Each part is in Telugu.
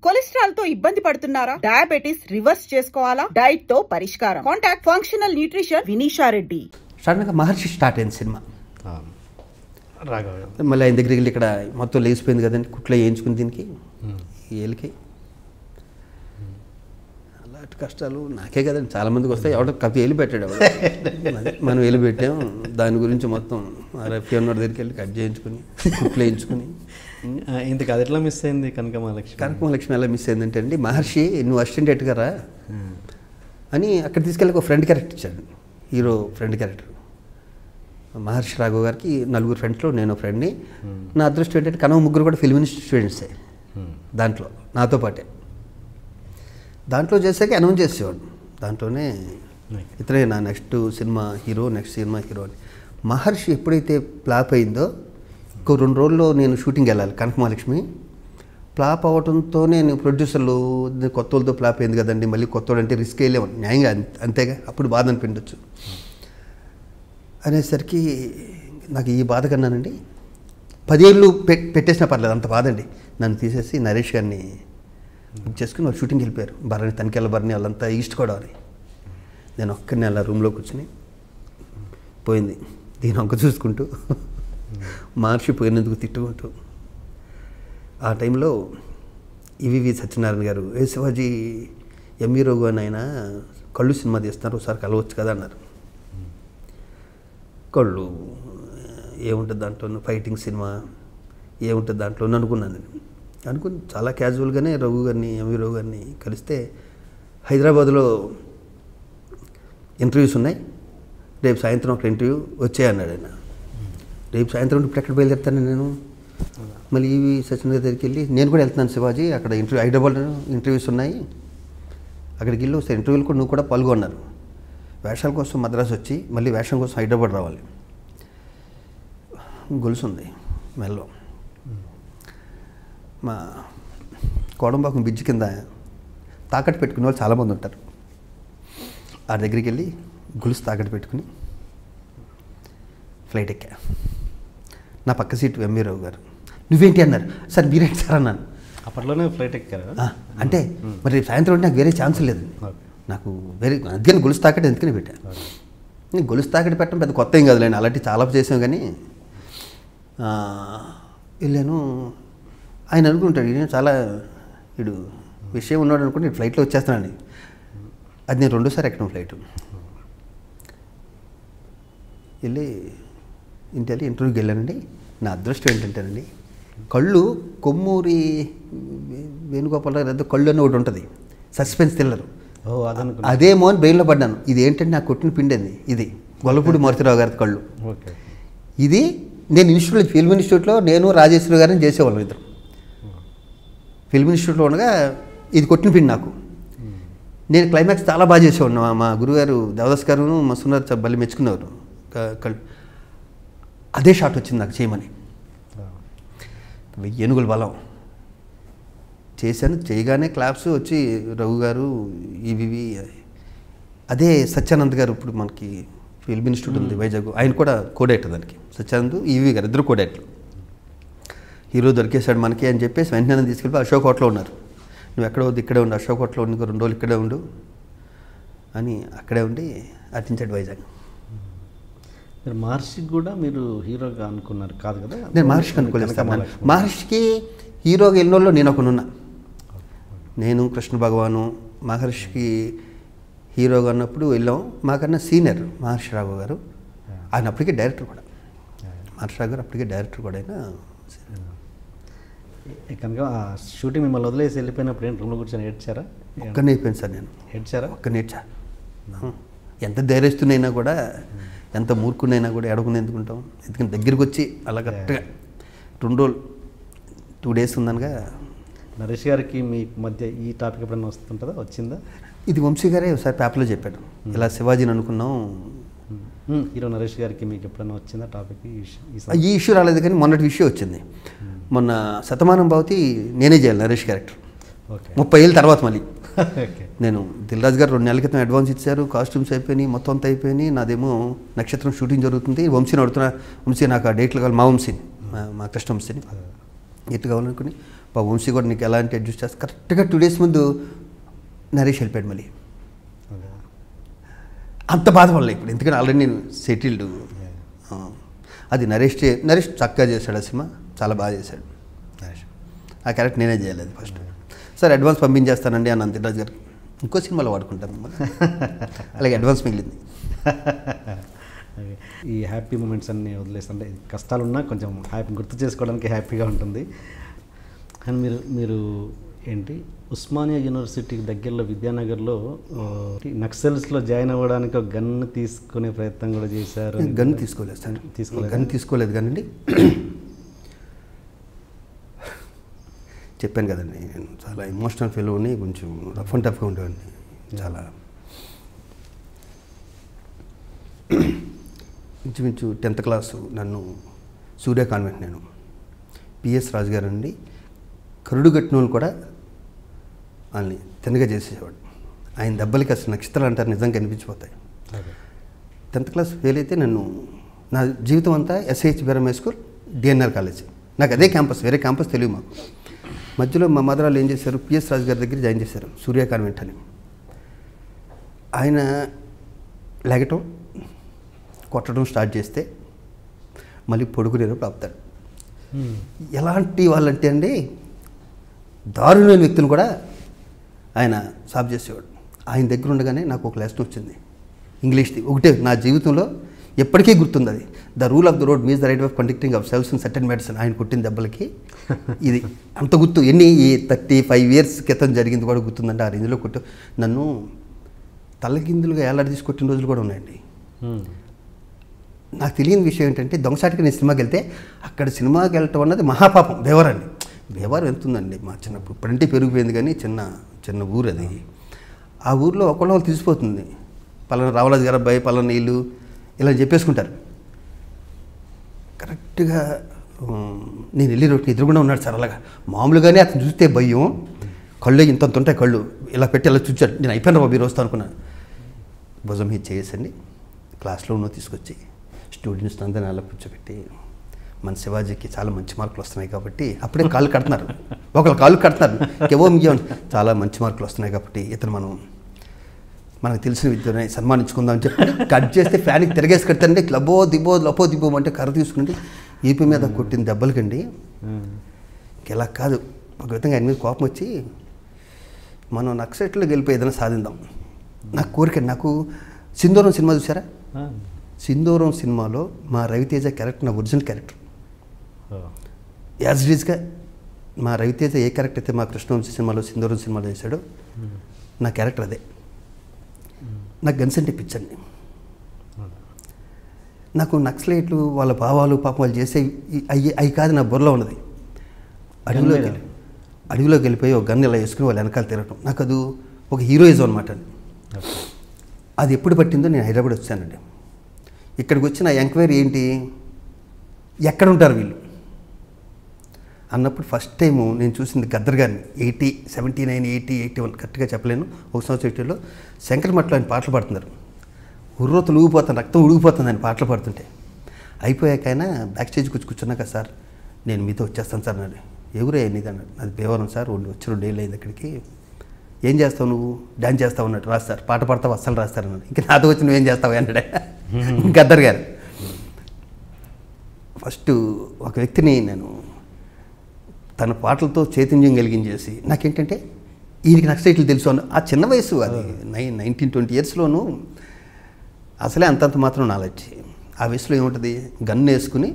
కొలెస్ట్రాల్ తో ఇబ్బంది పడుతున్నారా? డయాబెటిస్ రివర్స్ చేసుకోవాలా? డైట్ తో పరిష్కారం. Contact functional nutrition Vinisha Reddy. సడన్గా మహర్షి స్టార్ట్ అయింది సినిమా. రాఘవ మళ్ళీ ఆయన దగ్గరికి వెళ్ళి ఇక్కడ మొత్తం లేచిపోయింది కదండి, కుట్లో వేయించుకుని దీనికి ఏలికి అలాంటి కష్టాలు నాకే కదండి, చాలామందికి వస్తాయి. ఎవడో కప్పి వేలు పెట్టాడు, మనం వేలు పెట్టాం. దాని గురించి మొత్తం రఫీ దగ్గరికి వెళ్ళి కట్ చేయించుకుని కుట్లో వేయించుకుని. ఇంతకు అది ఎట్లా మిస్ అయింది కనకమహాలక్ష్మి? కనకమహాలక్ష్మి ఎలా మిస్ అయిందంటే అండి, మహర్షి నువ్వు అసిస్టెంట్ ఎట్గా రా అని అక్కడ తీసుకెళ్ళి ఒక ఫ్రెండ్ క్యారెక్టర్ ఇచ్చాడు, హీరో ఫ్రెండ్ క్యారెక్టర్. మహర్షి రాఘవ్ గారికి 4 ఫ్రెండ్స్లో నేను ఫ్రెండ్ని. నా అదృష్టం ఏంటంటే కనవ ముగ్గురు కూడా ఫిల్మ్ ఇన్స్టిట్యూట్ స్టూడెంట్సే దాంట్లో నాతో పాటే. దాంట్లో చేసాక అనౌన్స్ చేసేవాడు, దాంట్లోనే ఇతనే నా నెక్స్ట్ సినిమా హీరో అని. మహర్షి ఎప్పుడైతే ఫ్లాప్ అయిందో ఇంకో 2 రోజుల్లో నేను షూటింగ్ వెళ్ళాలి కనకమహాలక్ష్మి. ఫ్లాప్ అవ్వడంతో నేను ప్రొడ్యూసర్లు కొత్త వాళ్ళతో ఫ్లాప్ అయింది కదండి, మళ్ళీ కొత్త వాడు అంటే రిస్క్ వెళ్ళేవాడు, న్యాయంగా అంతేగా, అప్పుడు బాధ అనిపించవచ్చు అనేసరికి నాకు ఈ బాధ కన్నానండి. 10 ఏళ్ళు పెట్టేసినా పర్లేదు, అంత బాధ అండి. నన్ను తీసేసి నరేష్ గారిని బుక్ చేసుకుని వాళ్ళు షూటింగ్కి వెళ్ళిపోయారు. భరణి తనికెళ్ళ భరణి వాళ్ళంతా ఈస్ట్ గోదావరి. నేను ఒక్కరిని అలా రూమ్లో కూర్చుని పోయింది దీని ఒక్క చూసుకుంటూ మహర్షి పోయినందుకు తిట్టుకుంటూ. ఆ టైంలో ఈవీవి సత్యనారాయణ గారు శివాజీ ఎంఈ రోగు అని ఆయన కళ్ళు సినిమా తీస్తున్నారు, ఒకసారి కలవచ్చు కదా అన్నారు. కళ్ళు ఏముంటుంది దాంట్లో, ఫైటింగ్ సినిమా ఏముంటుంది దాంట్లో అనుకున్నాను. అనుకుని చాలా క్యాజువల్గానే రఘు గారిని ఎంవి రఘు గారిని కలిస్తే హైదరాబాద్లో ఇంటర్వ్యూస్ ఉన్నాయి, రేపు సాయంత్రం ఒక ఇంటర్వ్యూ వచ్చాయన్నాడు ఆయన. రేపు సాయంత్రం ఇప్పుడు ఎక్కడ బయలుదేరుతాను నేను? మళ్ళీ ఈవి సచిన్ దగ్గరికి వెళ్ళి నేను కూడా వెళ్తున్నాను శివాజీ, అక్కడ హైదరాబాద్లో ఇంటర్వ్యూస్ ఉన్నాయి, అక్కడికి వెళ్ళి వస్తే ఇంటర్వ్యూలు కూడా నువ్వు కూడా పాల్గొన్నారు. వేషాల కోసం మద్రాసు వచ్చి మళ్ళీ వేషం కోసం హైదరాబాద్ రావాలి. గొలుసు ఉంది మెల్లో. మా కోడంబాకం బ్రిడ్జ్ కింద తాకట్టు పెట్టుకునే వాళ్ళు చాలామంది ఉంటారు. ఆ దగ్గరికి వెళ్ళి గొలుసు తాకట్టు పెట్టుకుని ఫ్లైట్ ఎక్కా. నా పక్క సీటు ఎంవీ రావు గారు. నువ్వేంటి అన్నారు. సార్ మీరేంటి సార్ అన్నాను. అప్పట్లోనే ఫ్లైట్ ఎక్కారు అంటే మరి సాయంత్రం అంటే నాకు వేరే ఛాన్స్ లేదు, నాకు వేరే అందుకని గొలుసు తాకట్టు ఎందుకని పెట్టా. నేను గొలుసు తాకట్టు పెట్టడం పెద్ద కొత్త ఏం కాదులేండి, అలాంటివి చాలా చేసాం. కానీ వెళ్ళాను. ఆయన అనుకుంటాడు నేను చాలా ఇడు విషయం ఉన్నాడు అనుకుంటే నేను ఫ్లైట్లో వచ్చేస్తున్నాను. అది నేను 2సారి ఎక్కడం ఫ్లైట్. వెళ్ళి ఇంటికి ఇంటర్వ్యూకి వెళ్ళానండి. నా అదృష్టం ఏంటంటేనండి, కళ్ళు కొమ్మూరి వేణుగోపాలరావు ఏదో కళ్ళు అని ఒకటి ఉంటుంది, సస్పెన్స్ థ్రిల్లర్, అదేమో అని బ్రెయిన్లో పడ్డాను. ఇది ఏంటంటే నాకు కొట్టిన పిండి అది, ఇది గొల్లపూడి మారుతిరావు గారి కళ్ళు. ఇది నేను ఇన్స్టిట్యూట్లో ఫిల్మ్ ఇన్స్టిట్యూట్లో నేను రాజేశ్వరి గారిని చేసేవాళ్ళం ఇద్దరు. ఫిల్మ్ ఇన్స్టిట్యూట్లో ఉండగా ఇది కొట్టిన పిండి నాకు. నేను క్లైమాక్స్ చాలా బాగా చేసేవాడిని. మా గురుగారు దేవదాస్ గారు మస్తున్నారు బల్లి మెచ్చుకునేవారు. కళ్ళు అదే షాట్ వచ్చింది నాకు చేయమని. 1000 ఏనుగుల బలం చేశాను. చేయగానే క్లాప్స్ వచ్చి రఘు గారు ఈవీవి, అదే సత్యానంద్ గారు ఇప్పుడు మనకి ఫిల్మ్ ఇన్స్టిట్యూట్ ఉంది వైజాగ్, ఆయన కూడా కోడేటర్ దానికి. సత్యానంద్ ఈవీవి గారు ఇద్దరు కోడేటర్లు. హీరో దొరికేశాడు మనకి అని చెప్పేసి వెంటనే తీసుకెళ్ళి అశోక్ హోటల్లో ఉన్నారు. నువ్వు ఎక్కడ వద్దు ఇక్కడే ఉండు, అశోక్ హోటల్లో ఉండి 2 రోజులు ఇక్కడే ఉండు అని అక్కడే ఉండి అర్చించాడు వైజాగ్. మీరు మహర్షికి కూడా మీరు హీరోగా అనుకున్నారు కాదు కదా? నేను మహర్షికి అనుకోలేదు. మహర్షికి హీరోగా ఎన్నోళ్ళు నేను ఒకనున్నా. నేను కృష్ణ భగవాను మహర్షికి హీరోగా ఉన్నప్పుడు వెళ్ళాం. మాకన్నా సీనియర్ మహర్షి రాఘవ్ గారు, ఆయన అప్పటికే డైరెక్టర్ కూడా. మహర్షి రాఘవ్ గారు అప్పటికే డైరెక్టర్ కూడా అయినా. కనుక షూటింగ్ మిమ్మల్ని వదిలేసి వెళ్ళిపోయినప్పుడు ఏంటి రూమ్లో కూర్చొని ఏడ్చారా? ఒక్కనే అయిపోయింది సార్ నేను. ఏడ్చారా? ఒక్కనే ఏడ్చా. ఎంత ధైర్యస్తున్నైనా కూడా, ఎంత మూర్ఖునైనా కూడా ఎడకుండా ఎందుకుంటాం. ఎందుకంటే దగ్గరికి వచ్చి అలా కరెక్ట్గా 2 రోజులు 2 డేస్ ఉందనగా. నరేష్ గారికి మీ మధ్య ఈ టాపిక్ ఎప్పుడైనా వస్తుంటుందా, వచ్చిందా? ఇది వంశీ గారే ఒకసారి పేపర్లో చెప్పాడు, ఇలా శివాజీని అనుకున్నాం. హీరో నరేష్ గారికి మీకు ఎప్పుడైనా వచ్చిందా టాపిక్? ఈ ఇష్యూ రాలేదు కానీ మొన్నటి విషయం వచ్చింది. మొన్న శతమానం భవతి నేనే చేయాలి నరేష్ క్యారెక్టర్. 30 ఏళ్ళ తర్వాత మళ్ళీ నేను దిల్ రాజు గారు 2 నెలల క్రితం అడ్వాన్స్ ఇచ్చారు, కాస్ట్యూమ్స్ అయిపోయినాయి, మొత్తం అంతా అయిపోయినాయి. నాదేమో నక్షత్రం షూటింగ్ జరుగుతుంది. వంశీని అడుగుతున్నా, వంశీ నాకు ఆ డేట్లు కావాలి, మా వంశీని, మా కృష్ణ వంశీని ఎట్లు కావాలనుకుని వంశీ కూడా నీకు ఎలాంటి అడ్జస్ట్ చేస్తా కరెక్ట్గా 2 days ముందు నరేష్ వెళ్ళిపోయాడు మళ్ళీ. అంత బాధపడలే ఇప్పుడు, ఎందుకంటే ఆల్రెడీ నేను సెటిల్డ్. అది నరేష్ చక్కగా చేశాడు ఆ సినిమా, చాలా బాగా చేశాడు నరేష్. ఆ క్యారెక్టర్ నేనే చేయలేదు ఫస్ట్. సార్ అడ్వాన్స్ పంపించేస్తానండి అని అంతిరాజ్ గారికి, ఇంకో సినిమాలో వాడుకుంటాను అలాగే అడ్వాన్స్ మిగిలింది. ఈ హ్యాపీ మూమెంట్స్ అన్నీ వదిలేసి, అంటే కష్టాలున్నా కొంచెం హ్యాపీ గుర్తు చేసుకోవడానికి హ్యాపీగా ఉంటుంది. అండ్ మీరు ఏంటి ఉస్మానియా యూనివర్సిటీకి దగ్గరలో విద్యానగర్లో నక్సల్స్లో జాయిన్ అవ్వడానికి ఒక గన్ తీసుకునే ప్రయత్నం కూడా చేశారు. గన్ తీసుకోలేదు సార్, గన్ తీసుకోలేదు కానండి. చెప్పాను కదండి, నేను చాలా ఎమోషనల్ ఫీల్ని, కొంచెం రఫ్ అండ్ టఫ్గా ఉండేవాడిని. చాలా ఇంచుమించు 10th క్లాసు నన్ను సూర్య కాన్వెంట్, నేను పిఎస్ రాజు గారు అండి కరుడు కట్టిన వాళ్ళు కూడా వాళ్ళని తిన్నగా చేసేవాడు. ఆయన దెబ్బలకి అసలు నక్షత్రాలు అంటారు నిజంగా కనిపించిపోతాయి. 10th క్లాస్ ఫెయిల్ అయితే నన్ను నా జీవితం అంతా SIH Beeram high school, DNR college, నాకు అదే క్యాంపస్, వేరే క్యాంపస్ తెలియదు మాకు. మధ్యలో మా మదర్ వాళ్ళు ఏం చేశారు, పిఎస్ రాజు గారి దగ్గర జాయిన్ చేశారు సూర్య కాన్వెంట్ అని. ఆయన లాగటం కొట్టడం స్టార్ట్ చేస్తే మళ్ళీ పొడుగునేటప్పుడు ఆపుతాడు. ఎలాంటి వాళ్ళంటే అండి, దారుణమైన వ్యక్తులు కూడా ఆయన సాఫ్ చేసేవాడు. ఆయన దగ్గర ఉండగానే నాకు ఒక లెసన్ వచ్చింది ఇంగ్లీష్ది, ఒకటే నా జీవితంలో ఎప్పటికీ గుర్తుంది. అది the rule of the road means the right of conducting of cells in certain medicine. ఆయన కొట్టిన దెబ్బలకి ఇది అంత గుర్తు. ఎన్ని 35 years క్రితం జరిగింది కూడా గుర్తుందంటే, ఆ రేంజ్లో కొట్టు నన్ను తలకిందులుగా ఏలాడి తీసి కొట్టిన రోజులు కూడా ఉన్నాయండి. నాకు తెలియని విషయం ఏంటంటే, దొంగసాటికి నేను సినిమాకి వెళ్తే అక్కడ సినిమాకి వెళ్ళటం అన్నది మహాపాపం. భీవరండి, భీవరం ఎంత ఉందండి మా చిన్నప్పుడు, ఇప్పుడంటే పెరిగిపోయింది కానీ చిన్న ఊరు అది. ఆ ఊరిలో ఒకళ్ళు తీసిపోతుంది, పలానా రావరాజు గారు అబ్బాయి, పలానా నీళ్ళు ఇలా చెప్పేసుకుంటారు. కరెక్ట్గా నేను వెళ్ళి రోడ్డు ఎదురుగుండా ఉన్నాడు సార్. అలాగా మామూలుగానే అతను చూస్తే భయం, కళ్ళు ఇంత ఉంటాయి, కళ్ళు ఇలా పెట్టి ఇలా చూచాడు. నేను అయిపోయిన బాబు ఈరోజు అనుకున్నాను. భుజం మీద చేయండి, క్లాస్లో ఉన్న తీసుకొచ్చి స్టూడెంట్స్ అందరినీ అలా కూర్చోబెట్టి, మన శివాజీకి చాలా మంచి మార్కులు వస్తున్నాయి కాబట్టి, అప్పుడే కాళ్ళు కడుతున్నారు, ఒకళ్ళు కాళ్ళు కడుతున్నారు, కేవో మిగం చాలా మంచి మార్కులు వస్తున్నాయి కాబట్టి ఇతను మనకు తెలిసిన విద్యని సన్మానించుకుందాం అని చెప్పి కట్ చేస్తే ఫ్యాన్కి తిరగేసి కడతారండి. లబో దిబో అంటే కర్ర తీసుకుంటే ఈపీ మీద కొట్టిన దెబ్బలకండి ఇలా కాదు, ఒక విధంగా ఆయన మీద కోపం వచ్చి మనం నక్సలైట్లో గెలిపి ఏదైనా సాధిద్దాం నాకు కోరిక. నాకు సింధూరం సినిమా చూసారా? సింధూరం సినిమాలో మా రవితేజ క్యారెక్టర్ నా ఒరిజినల్ క్యారెక్టర్. యాజ్ ఇట్ ఈజ్గా మా రవితేజ ఏ క్యారెక్టర్ అయితే మా కృష్ణవంశీ సినిమాలో సింధూరం సినిమాలో చేశాడో నా క్యారెక్టర్ అదే. నాకు గన్స్ అంటే పిచ్చండి. నాకు నక్సలైట్లు వాళ్ళ భావాలు పాపం వాళ్ళు చేసే అవి కాదు నా బుర్రలో ఉన్నది. అడవిలోకి వెళ్ళిపోయి ఒక గన్ ఇలా వేసుకుని వాళ్ళు వెనకాల తిరగటం, నాకు అది ఒక హీరోయిజం అనమాట. అది ఎప్పుడు పట్టిందో నేను హైదరాబాద్ వచ్చానండి. ఇక్కడికి వచ్చిన ఎంక్వైరీ ఏంటి, ఎక్కడ ఉంటారు వీళ్ళు అన్నప్పుడు ఫస్ట్ టైము నేను చూసింది గద్దర్ గారిని. 79, 80, 81 కరెక్ట్గా చెప్పలేను. ఒక సంవత్సరంలో శంకరమఠలో ఆయన పాటలు పాడుతున్నారు. ఉర్రోతలు ఊగిపోతాను, రక్తం ఉడిగిపోతుంది ఆయన పాటలు పాడుతుంటే. అయిపోయాక ఆయన బ్యాక్ స్టేజ్ కూర్చున్నాక, సార్ నేను మీతో వచ్చేస్తాను సార్ అన్నాడు. ఎవరే నీది అన్నాడు. అది భీవరం సార్, వచ్చి 2 days అయింది అక్కడికి. ఏం చేస్తావు నువ్వు? డాన్స్ చేస్తావు అన్నట్టు. రాస్తారు, పాట పాడతావు, అస్సలు రాస్తారు అన్నాడు. ఇంకా నాతో వచ్చి నువ్వేం చేస్తావు అన్నాడే గద్దర్ గారు. ఫస్ట్ ఒక వ్యక్తిని నేను తన పాటలతో చైతన్యం కలిగించేసి, నాకేంటంటే ఈయనకి నక్సలైట్లు తెలుసు అన్న ఆ చిన్న వయసు, అది 19-20 yearsలోనూ అసలే అంతంత మాత్రం నాలెడ్జ్. ఆ వయసులో ఏముంటుంది, గన్ వేసుకుని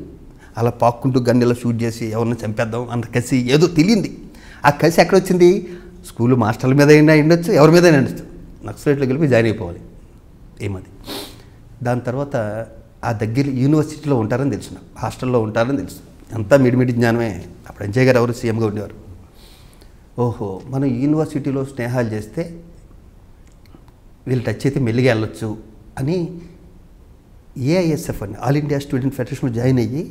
అలా పాక్కుంటూ గన్ ఇలా షూట్ చేసి ఎవరిని చంపేద్దాం అంత కసి ఏదో తెలియంది. ఆ కసి ఎక్కడొచ్చింది, స్కూల్ మాస్టర్ల మీద అయినా ఉండొచ్చు, ఎవరి మీద అయినా ఉండొచ్చు. నక్సలైట్లో వెళ్ళి జాయిన్ అయిపోవాలి ఏమది. దాని తర్వాత ఆ దగ్గర యూనివర్సిటీలో ఉంటారని తెలుసు, హాస్టల్లో ఉంటారని తెలుసు. అంతా మిడిమిడి జ్ఞానమే. అప్పుడు అంజయ్ గారు ఎవరు సీఎంగా ఉండేవారు. ఓహో, మనం యూనివర్సిటీలో స్నేహాలు చేస్తే వీళ్ళు టచ్ అయితే మెల్లిగా వెళ్ళొచ్చు అని ఏఐఎస్ఎఫ్ అని ఆల్ ఇండియా స్టూడెంట్ ఫెడరేషన్లో జాయిన్ అయ్యి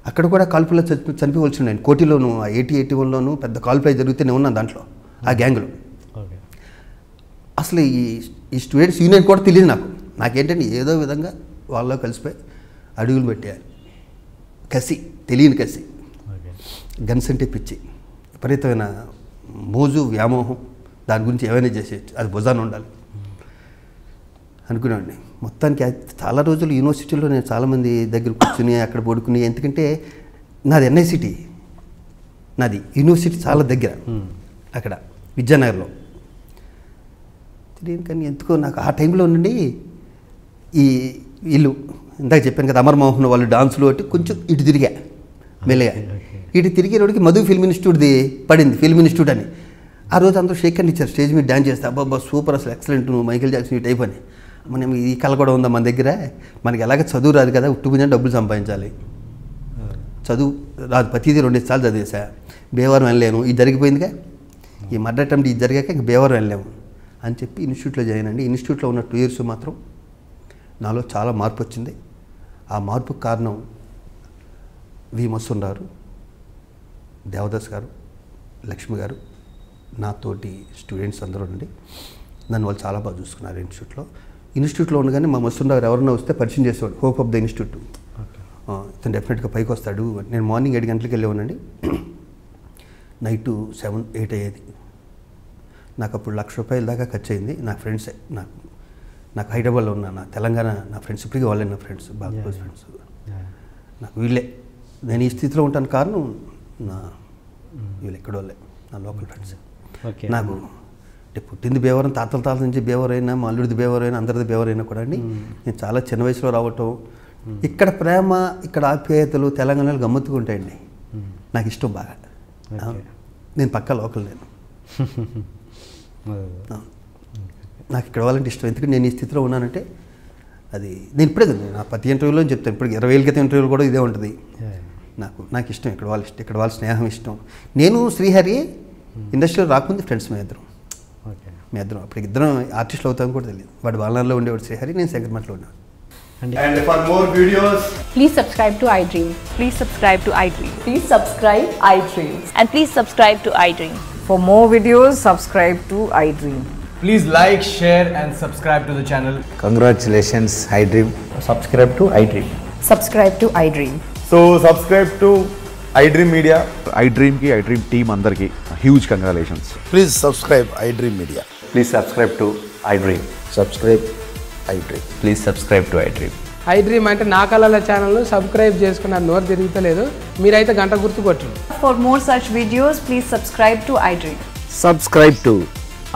అక్కడ కూడా కాల్పుల్లో చనిపోవలసి ఉన్నాను. కోటిలోను 80-81లోను పెద్ద కాల్పులు జరుగుతూనే ఉన్నాను దాంట్లో, ఆ గ్యాంగ్లో. అసలు ఈ స్టూడెంట్స్ యూనియన్ కూడా తెలియదు నాకేంటంటే ఏదో విధంగా వాళ్ళలో కలిసిపోయి అడుగులు పెట్టేయాలి. కసి, తెలియని కసి, గన్స్ అంటే పిచ్చి. విపరీతమైన మోజు వ్యామోహం, దాని గురించి ఏమైనా చేసేయచ్చు, అది భుజాన ఉండాలి అనుకునేవాడిని. మొత్తానికి చాలా రోజులు యూనివర్సిటీలో నేను చాలామంది దగ్గర కూర్చుని అక్కడ పడుకుని, ఎందుకంటే నాది ఎన్ఐసిటీ, నాది యూనివర్సిటీ చాలా దగ్గర అక్కడ విద్యానగర్లో. తెలియదు కానీ ఎందుకో నాకు ఆ టైంలో నుండి ఈ ఇల్లు ఇందాక చెప్పాను కదా అమర్మోహన్ వాళ్ళు డాన్సులు ఒకటి కొంచెం ఇటు తిరిగా మెల్లగా. ఇటు తిరిగేవాడికి మధు ఫిల్మ్ ఇన్స్టిట్యూట్ది పడింది, ఫిల్మ్ ఇన్స్టిట్యూట్ అని. ఆ రోజు అందరూ షేక్ హ్యాండ్ ఇచ్చారు, స్టేజ్ మీద డాన్స్ చేస్తే అబ్బా సూపర్, అసలు ఎక్సలెంట్, నువ్వు మైకేల్ జాక్సన్ ఈ టైప్ అని. మనం ఈ కళ కూడా ఉందా మన దగ్గర, మనకి ఎలాగ చదువు రాదు కదా, ఉట్టుకుని డబ్బులు సంపాదించాలి, చదువు రాదు, ప్రతిదీ 2 సార్లు చదివేసా, బేవారం వెళ్ళలేను, ఇది జరిగిపోయిందిగా, ఈ మర్డర్ అటెంప్ట్ ఇది జరిగాక ఇంక బేవారం వెళ్ళాము అని చెప్పి ఇన్స్టిట్యూట్లో జాయిన్ అండి. ఇన్స్టిట్యూట్లో ఉన్న 2 years మాత్రం నాలో చాలా మార్పు వచ్చింది. ఆ మార్పుకు కారణం వి మసూన్ గారు, దేవదాస్ గారు, లక్ష్మి గారు, నాతోటి స్టూడెంట్స్ అందరూ ఉండి నన్ను వాళ్ళు చాలా బాగా చూసుకున్నారు. ఇన్స్టిట్యూట్లో ఉండగానే మా మసూన్ గారు ఎవరైనా వస్తే పరిచయం చేసేవాడు, హోప్ ఆఫ్ ద ఇన్స్టిట్యూట్, ఇతను డెఫినెట్గా పైకి వస్తాడు. నేను మార్నింగ్ 7 గంటలకు వెళ్ళేవానండి, నైట్ 7, 8 అయ్యేది. నాకు అప్పుడు ₹1,00,000 దాకా ఖర్చు అయింది. నా ఫ్రెండ్సే, నాకు హైదరాబాద్లో ఉన్న నా తెలంగాణ నా ఫ్రెండ్స్, ఇప్పటికీ వాళ్ళే నా ఫ్రెండ్స్, బాగా క్లోజ్ ఫ్రెండ్స్. నాకు వీళ్ళే, నేను ఈ స్థితిలో ఉంటాను కారణం నా వీళ్ళు ఎక్కడ వాళ్ళే, నా లోకల్ ఫ్రెండ్స్. నాకు అంటే పుట్టింది బేవరం, తాతల నుంచి బేవరైనా, మా అల్లుడిది బేవరైనా, అందరిది బేవరైనా కూడా అండి, నేను చాలా చిన్న వయసులో రావటం, ఇక్కడ ప్రేమ, ఇక్కడ ఆప్యాయతలు తెలంగాణలో గమ్మత్తుగా ఉంటాయండి. నాకు ఇష్టం బాగా. నేను పక్కా లోకల్, నేను నాకు ఇక్కడ వాళ్ళంటే ఇష్టం. ఎందుకంటే నేను ఈ స్థితిలో ఉన్నానంటే అది నేను ఇప్పుడే కదా, నా ప్రతి ఇంటర్వ్యూలో చెప్తాను, ఇప్పుడు 20 ఏళ్ళ క్రితం ఇంటర్వ్యూలో కూడా ఇదే ఉంటుంది. నాకు ఇష్టం ఇక్కడ వాళ్ళ ఇష్టం, ఇక్కడ వాళ్ళ స్నేహం ఇష్టం. నేను శ్రీహరి ఇండస్ట్రీలో రాకుంది ఫ్రెండ్స్ మీ ఇద్దరం అప్పుడు ఇద్దరం ఆర్టిస్టులు అవుతామని కూడా తెలియదు. వాడు బాలనాల్లో ఉండేవాడు శ్రీహరి, నేను శంకర్మఠలో ఉన్నాను. And for more videos, please subscribe to iDream. Please subscribe to iDream. Please subscribe iDream. And please subscribe to iDream. For more videos, subscribe to iDream. please like, share and subscribe to the channel. Congratulations, iDream. Subscribe to iDream. Subscribe to iDream. So subscribe to iDream Media. iDream ki iDream team andarki huge congratulations. Please subscribe iDream Media. Please subscribe to iDream. Subscribe iDream. Please subscribe to iDream. iDream అంటే నా కళల ఛానల్ సబ్స్క్రైబ్ చేసుకున్నారు, నోరు తిరుగుతలేదు, మీరైతే గంట గుర్తు కొట్టండి. For more such videos, please subscribe to iDream. Subscribe to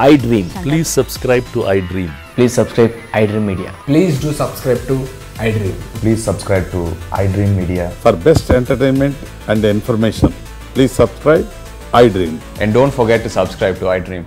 iDream. Please subscribe to iDream. Please subscribe iDream Media. Please do subscribe to iDream. Please subscribe to iDream Media. For best entertainment and information, please subscribe iDream. And don't forget to subscribe to iDream.